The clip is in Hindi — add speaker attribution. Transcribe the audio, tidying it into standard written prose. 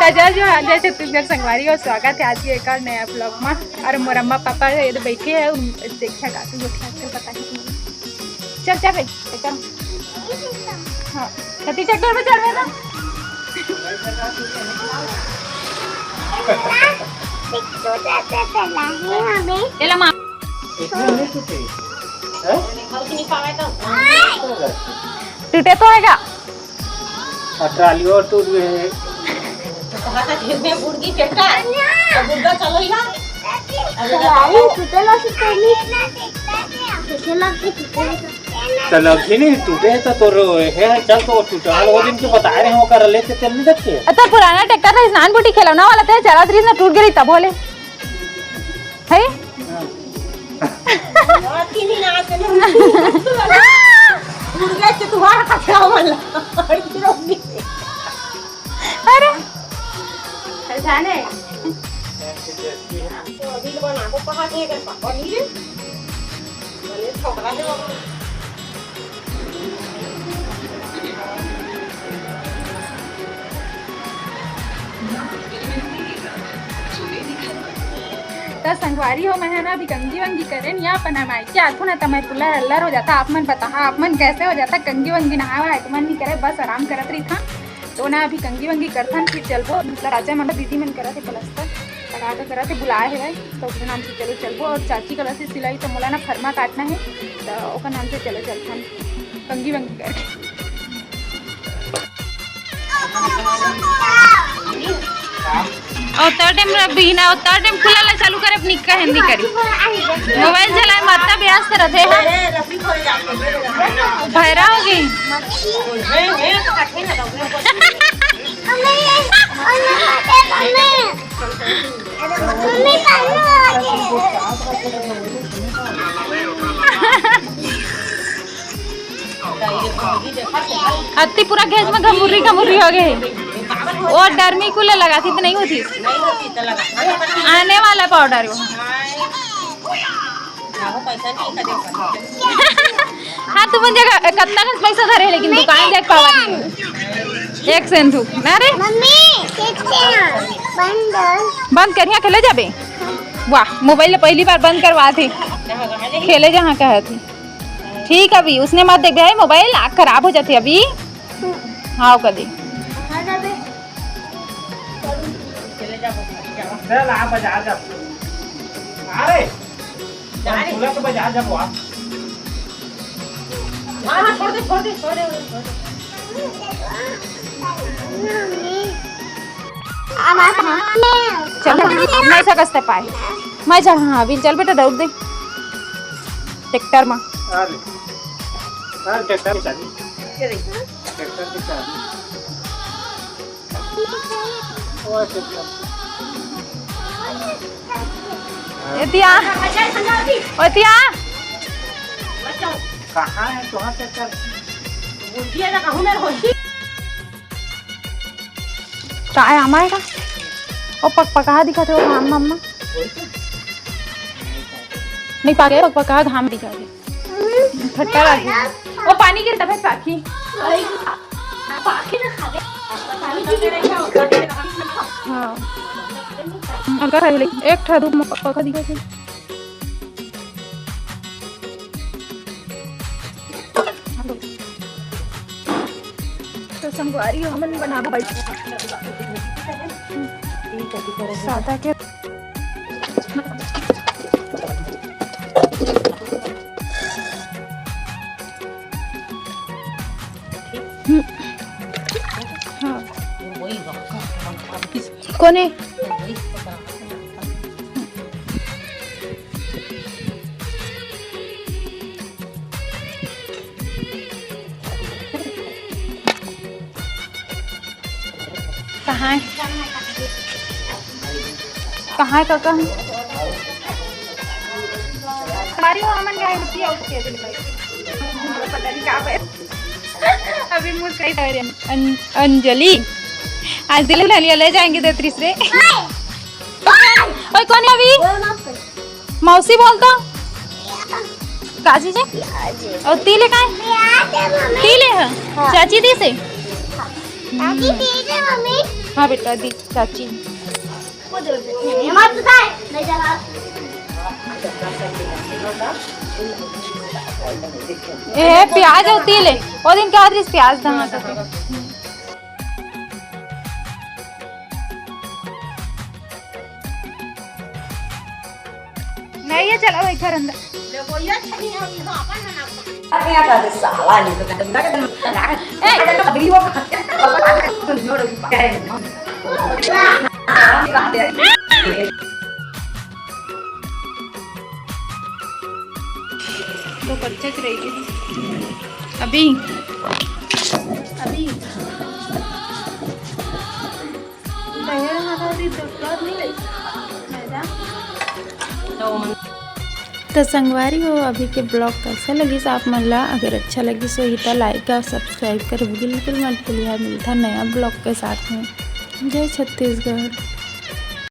Speaker 1: जय जोहार जय छत्तीसगढ़ संगवारी और स्वागत है आज के एक और नया ब्लॉग में। और मोर अम्मा पापा ये तो बैठे हैं देखा काटू बैठे पता नहीं चल चल एकदम हाँ छत्ती ट्रैक्टर में चल रहे ना टूटे तो है क्या
Speaker 2: ट्राली और टूट गए हैं लगी नहीं टूटे तो है चल तो टूटा वो दिन के बता रहे हैं वो कर लेते चल नहीं सकते।
Speaker 1: अच्छा पुराना ट्रैक्टर था स्नान बूटी खिलौना वाला था चला ना टूट गई तब बोले है अरे तो संगवारी हो मैं ना अभी कंगी वंगी करे नहीं अपन हम क्या आथो ना तमें पुला अल्लर हो जाता आप मन बता आप मन कैसे हो जाता कंगी वंगी नहावा है तो मन नहीं करे बस आराम करत रही था तो ना अभी कंगी वंगी करथन फिर चलबो मतलब राजा मन दीदी मन करत है प्लस्तर लगा के करत है बुलाए है भाई तो उसके नाम से चलो चलबो और चाची कलर से सिलाई तो मोला ना फरमा काटना है तो ओकर नाम से चलो चलथन कंगी वंगी करके और थर्ड टाइम बिना और थर्ड टाइम खुला ला चालू करे अपनी का हिंदी करी मोबाइल चलाए माता ब्यास करत है भैरा होगी अत्ती पूरा गैस में घमुर्री घमुर्री हो गई और डरमी को लगा थी तो नहीं होती आने वाला पाउडर हाँ तुम जगह कितना पैसा धरे लेकिन दुकान देख पावा एक सेंट ना रे बंद करिया खेले जाबे वाह मोबाइल पहली बार बंद करवा थे खेले जहाँ कहा थी ठीक अभी उसने मत देख भाई मोबाइल आँख खराब हो जाती अभी हाँ कभी
Speaker 2: चल आप बाजार जा अरे चूल्हा के बाजार जा बुआ हां छोड़ दे
Speaker 1: चल नहीं सकते पाए मैं चढ़ हाँ अभी चल बेटा दौड़ दे ट्रैक्टर में
Speaker 2: ट्रैक्टर की चाबी ट्रैक्टर की चाबी
Speaker 1: एतिया ओतिया
Speaker 2: कहाँ है तुहां ट्रैक्टर बुढ़िया ना कहूं मैं होशी
Speaker 1: का है हमारे का ओ पका दिखा थे वो घाम मम्मा नहीं पाके पका घाम दिखा थे फट्टा लगी ओ पानी गिरता है पाखी पाखी ना खा दे हाँ अगर एक ठा धूप में पका दिखा थे तो संगवारी हमन बना बैठ सादा के हाँ कौन है कहाँ है कहाँ है काका हमारी हमन गाय रुपया उसके दिल भाई पता नहीं क्या है अभी मुझे अंजलि आज दिल ले जाएंगे तो तीसरे ओए कौन है अभी मौसी बोलता काजी जी और तीले का तीले है चाची दी से
Speaker 3: दादी दी से मम्मी
Speaker 1: हाँ बेटा दी चाची ए प्याज और तेल है और दिन क्या प्याज दहा नहीं ये चला भाई घर अंदर तो कच्चे रहेगी अभी तो संगवारी हो अभी के ब्लॉग कैसे लगी आप मन ला अगर अच्छा लगी सो ही तो लाइक और सब्सक्राइब कर बिल्कुल मत भूलिए मिलता नया ब्लॉग के साथ में। जय छत्तीसगढ़।